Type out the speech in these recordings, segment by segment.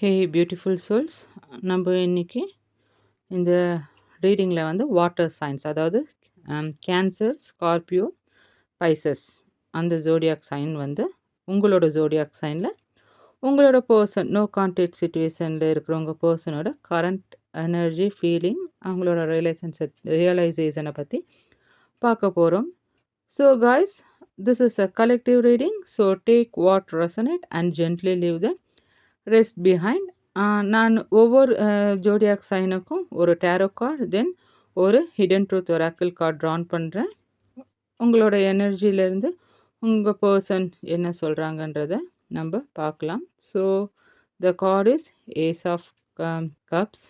ஹே beautiful souls, நம்ம இன்னைக்கு இந்த ரீடிங்கில் வந்து வாட்டர் சைன்ஸ், அதாவது கேன்சர், ஸ்கார்பியோ, பைசஸ், அந்த ஜோடியாக் சைன் வந்து உங்களோட ஜோடியாக் சைனில் உங்களோட பர்சன் நோ கான்டாக்ட் சுச்சுவேஷனில் இருக்கிறவங்க பர்சனோட கரண்ட் எனர்ஜி ஃபீலிங், அவங்களோட ரியலைசேஷனை பற்றி பார்க்க போகிறோம். So guys, this is a collective reading. So take what resonate and gently leave the rest behind. நான் ஒவ்வொரு ஜோடியாக் சைனுக்கும் ஒரு டேரோ கார்டு, தென் ஒரு hidden truth oracle card drawn பண்ணுறேன். உங்களோட எனர்ஜியிலேருந்து உங்கள் பர்சன் என்ன சொல்கிறாங்கன்றத நம்ம பார்க்கலாம். So the card is ace of cups.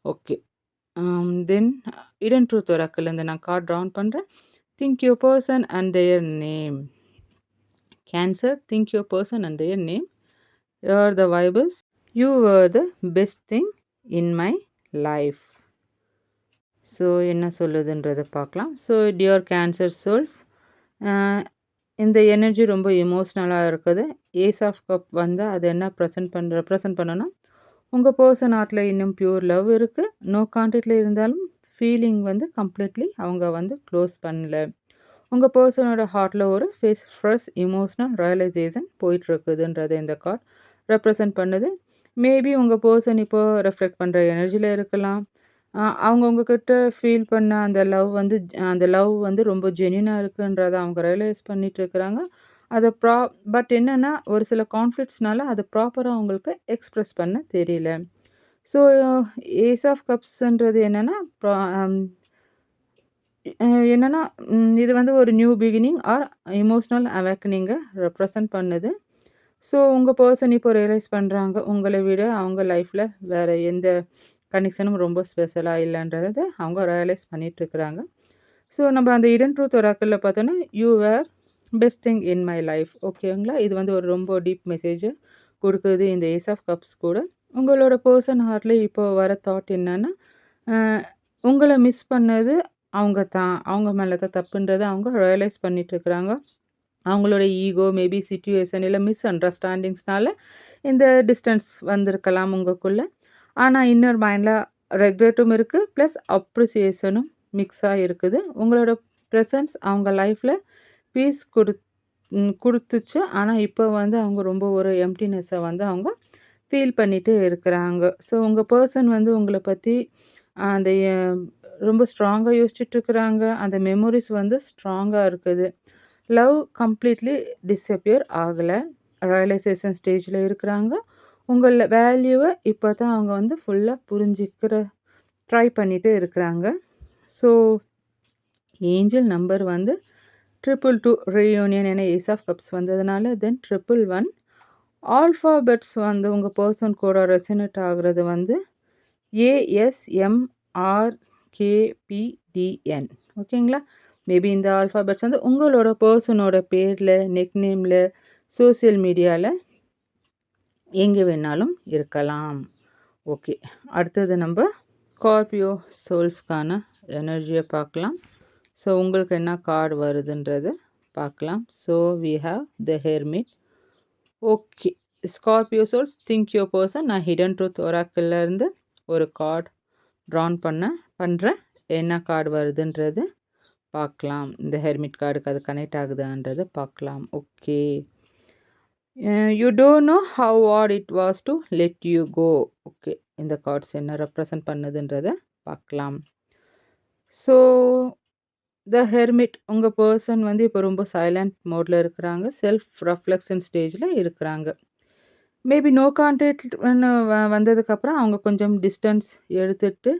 Okay, then hidden truth ஒராக்கிள்லேருந்து நான் கார்டு ட்ரான் பண்ணுறேன். Think your person and their name. Cancer, think your person and their name. Here the vibe is, you were the best thing in my life. So என்ன சொல்லுதுன்றதை பார்க்கலாம். So dear cancer souls, இந்த energy ரொம்ப எமோஷ்னலாக இருக்குது. Ace half cup வந்து அது என்ன ப்ரெசென்ட் பண்ணணும். உங்கள் பர்சன் ஹார்ட்டில் இன்னும் பியூர் லவ் இருக்குது. நோ கான்டாக்டில் இருந்தாலும் ஃபீலிங் வந்து கம்ப்ளீட்லி அவங்க வந்து க்ளோஸ் பண்ணல. உங்கள் பர்சனோட ஹார்ட்டில் ஒரு ஃப்ரெஷ் எமோஷ்னல் ரியலைசேஷன் போயிட்டுருக்குதுன்றது இந்த கார்டு ரெப்ரசன்ட் பண்ணுது. மேபி உங்கள் பர்சன் இப்போது ரெஃப்ளெக்ட் பண்ணுற எனர்ஜியில் இருக்கலாம். அவங்க உங்ககிட்ட ஃபீல் பண்ண அந்த லவ் வந்து ரொம்ப ஜென்யூனாக இருக்குன்றதை அவங்க ரியலைஸ் பண்ணிட்டு இருக்கிறாங்க. அதை பட் என்னென்னா, ஒரு சில கான்ஃப்ளிக்ட்ஸ்னால அதை ப்ராப்பராக அவங்களுக்கு எக்ஸ்ப்ரெஸ் பண்ண தெரியல. ஸோ ஏஸ் ஆஃப் கப்ஸ்ன்றது என்னென்னா இது வந்து ஒரு நியூ பிகினிங் ஆர் எமோஷ்னல் அவேக்கனிங்கை ரெப்ரசன்ட் பண்ணுது. ஸோ உங்கள் பர்சன் இப்போ ரியலைஸ் பண்ணுறாங்க, உங்களை விட அவங்க லைஃப்பில் வேறு எந்த கனெக்ஷனும் ரொம்ப ஸ்பெஷலாக இல்லைன்றதை அவங்க ரியலைஸ் பண்ணிகிட்ருக்குறாங்க. ஸோ நம்ம அந்த ஹிடன் ட்ரூத் ஒராக்கிளில் பார்த்தோன்னா, you were best thing in my life. ஓகேங்களா, இது வந்து ஒரு ரொம்ப டீப் மெசேஜை கொடுக்குது இந்த ஏஸ் ஆஃப் கப்ஸ் கூட. உங்களோட பர்சன் ஹார்ட்டில் இப்போ வர தாட் என்னென்னா, உங்களை மிஸ் பண்ணது அவங்க மேலே தான் தப்புன்றதை அவங்க ரியலைஸ் பண்ணிகிட்ருக்குறாங்க. அவங்களோட ஈகோ, மேபி சிச்சுவேஷன், இல்லை மிஸ் அண்டர்ஸ்டாண்டிங்ஸ்னால இந்த டிஸ்டன்ஸ் வந்திருக்கலாம் உங்களுக்குள்ளே. ஆனால் இன்னர் மைண்டில் ரெக்ரெட்டும் இருக்குது, ப்ளஸ் அப்ரிசியேஷனும் மிக்ஸாக இருக்குது. உங்களோட ப்ரெசன்ஸ் அவங்க லைஃப்பில் பீஸ் கொடுத்துச்சு. ஆனால் இப்போ வந்து அவங்க ரொம்ப ஒரு எம்டினஸை வந்து அவங்க ஃபீல் பண்ணிகிட்டு இருக்கிறாங்க. ஸோ உங்கள் பர்சன் வந்து உங்களை பற்றி அந்த ரொம்ப ஸ்ட்ராங்காக யோசிச்சுட்ருக்குறாங்க. அந்த மெமரிஸ் வந்து ஸ்ட்ராங்காக இருக்குது. லவ் கம்ப்ளீட்லி டிஸப்பியர் ஆகலை. ரியலைசேஷன் ஸ்டேஜில் இருக்கிறாங்க. உங்கள் வேல்யூவை இப்போ தான் அவங்க வந்து ஃபுல்லாக ட்ரை பண்ணிகிட்டு இருக்கிறாங்க. ஸோ ஏஞ்சல் நம்பர் வந்து 222 ரீயூனியன் என ஏஸ் ஆஃப் கப்ஸ் வந்ததுனால, தென் 111 ஆல்ஃபாபெட்ஸ் வந்து உங்கள் பர்சன் கூட ரெசனேட் ஆகுறது வந்து ASMRKPDN. ஓகேங்களா, மேபி இந்த ஆல்ஃபாபெட்ஸ் வந்து உங்களோட பர்சனோட பேரில், நெக் நேமில், சோசியல் மீடியாவில் எங்கே வேணாலும் இருக்கலாம். ஓகே, அடுத்தது நம்ம ஸ்கார்பியோ சோல்ஸ்க்கான எனர்ஜியை பார்க்கலாம். ஸோ உங்களுக்கு என்ன கார்டு வருதுன்றது பார்க்கலாம். So we have the hermit. Okay, Scorpio souls, think your person. நான் ஹிடன் ட்ரூத் ஒராக்கிள்லேருந்து ஒரு கார்டு ட்ரான் பண்ணுறேன். என்ன கார்டு வருதுன்றது பார்க்கலாம். இந்த ஹெர்மிட் கார்டுக்கு அது கனெக்ட் ஆகுதான்றது பார்க்கலாம். Okay, you don't know how what it was to let you go. Okay, இந்த கார்ட்ஸ் என்ன ரெப்ரசன்ட் பண்ணுதுன்றதை பார்க்கலாம். ஸோ த ஹெர்மிட், உங்கள் பர்சன் வந்து இப்போ ரொம்ப சைலண்ட் மோடில் இருக்கிறாங்க. செல்ஃப் ரெஃப்ளெக்ஷன் ஸ்டேஜில் இருக்கிறாங்க. மேபி நோ கான்டாக்ட் வந்ததுக்கப்புறம் அவங்க கொஞ்சம் டிஸ்டன்ஸ் எடுத்துகிட்டு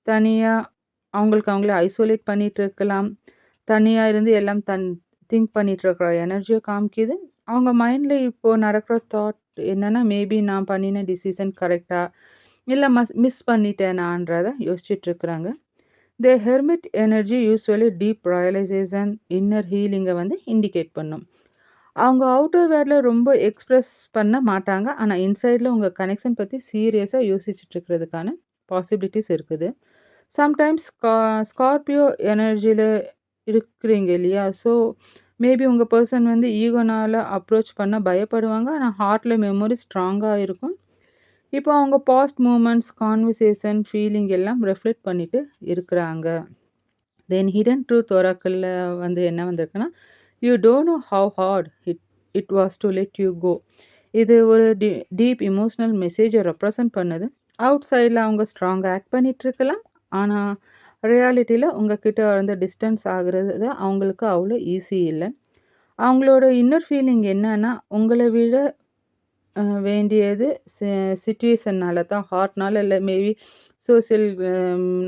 தனியாக அவங்களே ஐசோலேட் பண்ணிகிட்டு இருக்கலாம். தனியாக இருந்து எல்லாம் திங்க் பண்ணிகிட்ருக்குற எனர்ஜியை காமிக்குது. அவங்க மைண்டில் இப்போது நடக்கிற தாட் என்னென்னா, மேபி நான் பண்ணின டிசிஷன் கரெக்டாக இல்லை மிஸ் பண்ணிட்டேனான்றதை யோசிச்சுட்ருக்குறாங்க. The hermit energy usually deep realisation, inner ஹீலிங்கை வந்து இண்டிகேட் பண்ணும். அவங்க அவுட்டர் வேர்டில் ரொம்ப எக்ஸ்ப்ரெஸ் பண்ண மாட்டாங்க. ஆனால் இன்சைடில் உங்கள் கனெக்ஷன் பற்றி சீரியஸாக யோசிச்சுட்ருக்கிறதுக்கான பாசிபிலிட்டிஸ் இருக்குது. சம்டைம்ஸ் ஸ்கார்பியோ எனர்ஜியில் இருக்கிறீங்க இல்லையா? ஸோ மேபி உங்கள் பர்சன் வந்து ஈகோனால் அப்ரோச் பண்ண பயப்படுவாங்க. ஆனால் ஹார்ட்டில் மெமரி ஸ்ட்ராங்காக இருக்கும். இப்போ அவங்க பாஸ்ட் மூமெண்ட்ஸ், கான்வர்சேஷன், ஃபீலிங் எல்லாம் ரெஃப்ளெக்ட் பண்ணிட்டு இருக்கிறாங்க. தென் ஹிடன் ட்ரூத் ஒராக்கிள்ல வந்து என்ன வந்திருக்குன்னா, you don't know how hard it it was to let you go. இது ஒரு டீப் எமோஷனல் மெசேஜை ரெப்ரசன்ட் பண்ணுது. அவுட் சைடில் அவங்க ஸ்ட்ராங்காக ஆக்ட் பண்ணிட்டு இருக்கலாம். ஆனால் ரியாலிட்டியில் உங்ககிட்ட வந்து டிஸ்டன்ஸ் ஆகுறது அவங்களுக்கு அவ்வளோ ஈஸி இல்லை. அவங்களோட இன்னர் ஃபீலிங் என்னன்னா, உங்களை விட வேண்டியது சிச்சுவேஷன்னால தான், ஹார்ட்னால இல்லை, மேபி சோசியல்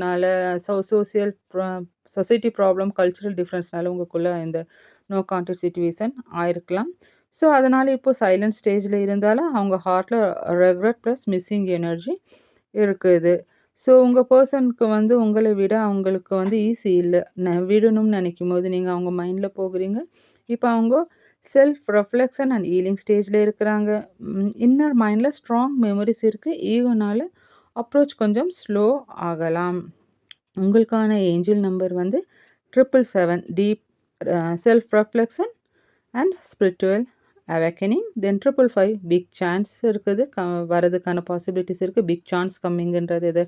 னால சோசியல் சொசைட்டி ப்ராப்ளம், கல்ச்சுரல் டிஃப்ரென்ஸ்னால உங்களுக்குள்ள இந்த நோ கான்டாக்ட் சிச்சுவேஷன் ஆயிருக்கலாம். ஸோ அதனால் இப்போ சைலண்ட் ஸ்டேஜில் இருந்தாலும் அவங்க ஹார்ட்டில் ரெக்ரெட் ப்ளஸ் மிஸ்ஸிங் எனர்ஜி இருக்குது. ஸோ உங்கள் பர்சனுக்கு வந்து உங்களை விட அவங்களுக்கு வந்து ஈஸி இல்லை. விடணும்னு நினைக்கும் போது நீங்கள் அவங்க மைண்டில் போகிறீங்க. இப்போ அவங்க செல்ஃப் ரெஃப்ளெக்ஷன் அண்ட் ஹீலிங் ஸ்டேஜில் இருக்கிறாங்க. இன்னர் மைண்டில் ஸ்ட்ராங் மெமரிஸ் இருக்குது. ஈகோனால் அப்ரோச் கொஞ்சம் ஸ்லோ ஆகலாம். உங்களுக்கான ஏஞ்சல் நம்பர் வந்து 777, deep self reflection and spiritual awakening. Then 555, big chance இருக்குது, வரதுக்கான பாசிபிலிட்டிஸ் இருக்குது. பிக் சான்ஸ் கம்மிங்கன்றது இதை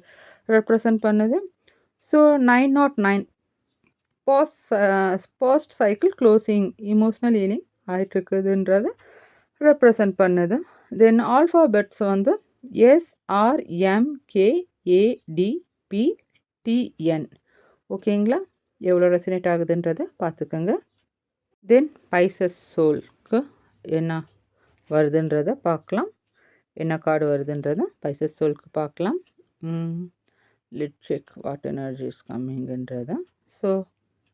ரெப்ரசன்ட் பண்ணுது. So 909, post cycle closing, emotional healing ஆகிட்டுருக்குதுன்றதை ரெப்ரசன்ட் பண்ணுது. தென் ஆல்ஃபாபெட்ஸ் வந்து SRMKADPTN. ஓகேங்களா? எவ்வளோ ரெசினேட் ஆகுதுன்றதை பார்த்துக்கோங்க. தென் பைசஸ் சோல்க்கு என்ன வருதுன்றதை பார்க்கலாம். என்ன கார்டு வருதுன்றதை பைசஸ் சோல்க்கு பார்க்கலாம். Let check what energy is கம்மிங்கன்றதை. So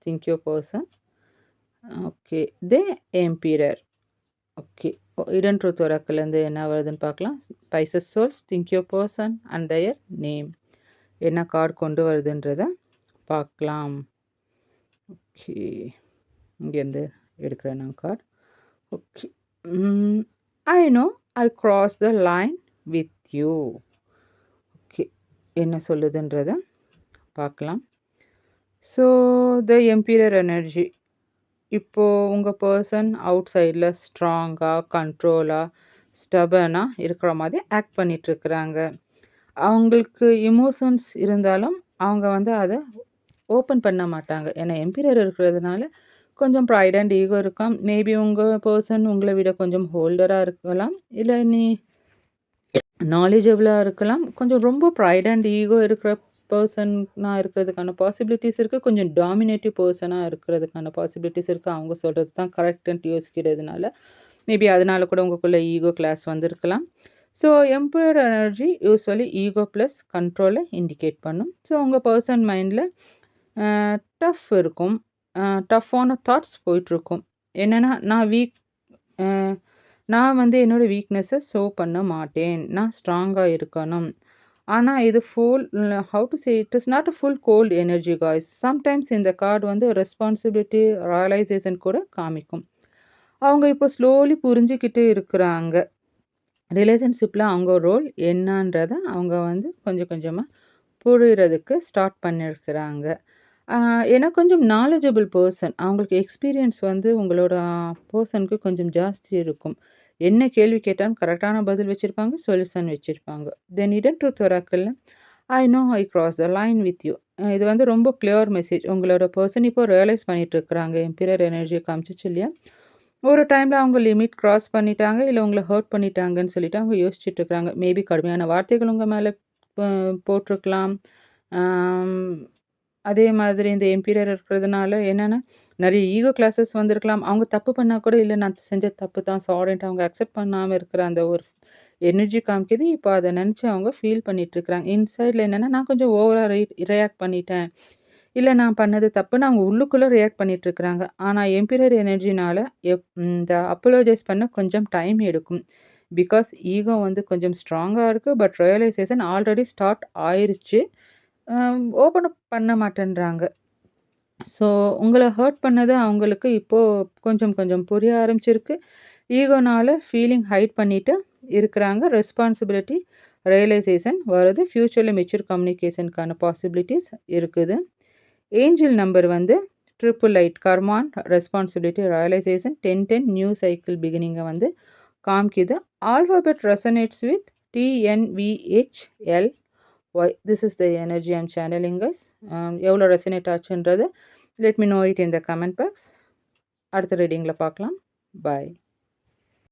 think your person. Okay, the emperor. Okay, hidden truth ஒராக்கிள்லேருந்து என்ன வருதுன்னு பார்க்கலாம். Pisces souls, think your person and their name. என்ன கார்டு கொண்டு வருதுன்றதை பார்க்கலாம். ஓகே, இங்கேருந்து எடுக்கிறேன் நான் card. Okay, I know I cross the line with you. Okay, என்ன சொல்லுதுன்றதை பார்க்கலாம். ஸோ த எம்பீரர் எனர்ஜி, இப்போது உங்கள் பர்சன் அவுட் சைடில் ஸ்ட்ராங்காக, கண்ட்ரோலாக, ஸ்டபனாக இருக்கிற மாதிரி ஆக்ட் பண்ணிகிட்ருக்குறாங்க. அவங்களுக்கு எமோஷன்ஸ் இருந்தாலும் அவங்க வந்து அதை ஓப்பன் பண்ண மாட்டாங்க. ஏன்னா எம்பீரர் இருக்கிறதுனால கொஞ்சம் ப்ரைட் அண்ட் ஈகோ இருக்கும். மேபி உங்கள் பர்சன் உங்களை விட கொஞ்சம் ஹோல்டராக இருக்கலாம், இல்லை நீ நாலேஜபிளாக இருக்கலாம். கொஞ்சம் ரொம்ப ப்ரைட் அண்ட் ஈகோ இருக்கிற பர்சனாக இருக்கிறதுக்கான பாசிபிலிட்டிஸ் இருக்குது. கொஞ்சம் டாமினேட்டிவ் பர்சனாக இருக்கிறதுக்கான பாசிபிலிட்டிஸ் இருக்குது. அவங்க சொல்கிறது தான் கரெக்டுன்ட்டு யோசிக்கிறதுனால மேபி அதனால கூட உங்களுக்குள்ள ஈகோ கிளாஸ் வந்திருக்கலாம். So emperor energy usually ego plus கண்ட்ரோலை இண்டிகேட் பண்ணும். ஸோ உங்கள் பர்சன் மைண்டில் டஃப் இருக்கும், டஃப்பான தாட்ஸ் போயிட்டுருக்கும். என்னென்னா, நான் வந்து என்னோடய வீக்னஸை ஷோ பண்ண மாட்டேன், நான் ஸ்ட்ராங்காக இருக்கணும். ஆனால் இது how to say, it is not a full gold energy guys. Sometimes இந்த கார்டு வந்து ரெஸ்பான்சிபிலிட்டி, ரியலைசேஷன் கூட காமிக்கும். அவங்க இப்போ ஸ்லோலி புரிஞ்சுக்கிட்டு இருக்கிறாங்க. ரிலேஷன்ஷிப்பில் அவங்க ரோல் என்னன்றதை அவங்க வந்து கொஞ்சம் கொஞ்சமாக புரிகிறதுக்கு ஸ்டார்ட் பண்ணியிருக்கிறாங்க. ஏன்னா கொஞ்சம் நாலேஜபிள் பர்சன், அவங்களுக்கு எக்ஸ்பீரியன்ஸ் வந்து உங்களோட பர்சனுக்கு கொஞ்சம் ஜாஸ்தி இருக்கும். என்ன கேள்வி கேட்டாலும் கரெக்டான பதில் வச்சுருப்பாங்க, சொல்யூஷன் வச்சுருப்பாங்க. தென் ஹிடன் ட்ரூத் ஒராக்கிள்ல I know I cross the line with you. இது வந்து ரொம்ப கிளியர் மெசேஜ். உங்களோட பர்சன் இப்போ ரியலைஸ் பண்ணிகிட்டு இருக்கிறாங்க. எம்பீரர் எனர்ஜியை காமிச்சிச்சு இல்லையா? ஒரு டைமில் அவங்க லிமிட் கிராஸ் பண்ணிட்டாங்க, இல்லை உங்களை ஹர்ட் பண்ணிட்டாங்கன்னு சொல்லிட்டு அவங்க யோசிச்சுட்டு இருக்கிறாங்க. மேபி கடுமையான வார்த்தைகள் உங்கள் மேலே போட்டிருக்கலாம். அதே மாதிரி இந்த எம்பீரர் இருக்கிறதுனால என்னென்னா நிறைய ஈகோ கிளாஸஸ் வந்திருக்கலாம். அவங்க தப்பு பண்ணால் கூட இல்லை நான் செஞ்ச தப்பு தான், சாரின்ட்டு அவங்க அக்செப்ட் பண்ணாமல் இருக்கிற அந்த ஒரு எனர்ஜி காமிக்குது. இப்போ அதை நினச்சி அவங்க ஃபீல் பண்ணிகிட்ருக்குறாங்க. இன்சைடில் என்னென்னா, நான் கொஞ்சம் ஓவராக ரியாக்ட் பண்ணிட்டேன், இல்லை நான் பண்ணது தப்புன்னு அவங்க உள்ளுக்குள்ளே ரியாக்ட் பண்ணிகிட்ருக்குறாங்க. ஆனால் எம்பீரர் எனர்ஜினால் இந்த அப்போலோஜைஸ் பண்ண கொஞ்சம் டைம் எடுக்கும். பிகாஸ் ஈகோ வந்து கொஞ்சம் ஸ்ட்ராங்காக இருக்குது. பட் ரியலைசேஷன் ஆல்ரெடி ஸ்டார்ட் ஆயிடுச்சு. ஓப்பன் அப் பண்ண மாட்டேன்றாங்க. ஸோ உங்களை ஹர்ட் பண்ணது அவங்களுக்கு இப்போது கொஞ்சம் கொஞ்சம் புரிய ஆரம்பிச்சிருக்கு. ஈகோனால் ஃபீலிங் ஹைட் பண்ணிவிட்டு இருக்கிறாங்க. ரெஸ்பான்சிபிலிட்டி, ரியலைசேஷன் வருது. ஃப்யூச்சரில் மெச்சூர் கம்யூனிகேஷனுக்கான பாசிபிலிட்டிஸ் இருக்குது. ஏஞ்சல் நம்பர் வந்து 888, கர்மான், ரெஸ்பான்சிபிலிட்டி, ரியலைசேஷன், 1010, நியூ சைக்கிள் பிகினிங்கை வந்து காமிக்குது. Alphabet resonates with TNVHL why this is the energy I'm channelling guys. எவ்வளோ ரெசனேட் ஆச்சுன்றது let me know it in the comment box. அடுத்த ரீடிங்கில் பார்க்கலாம். பாய்.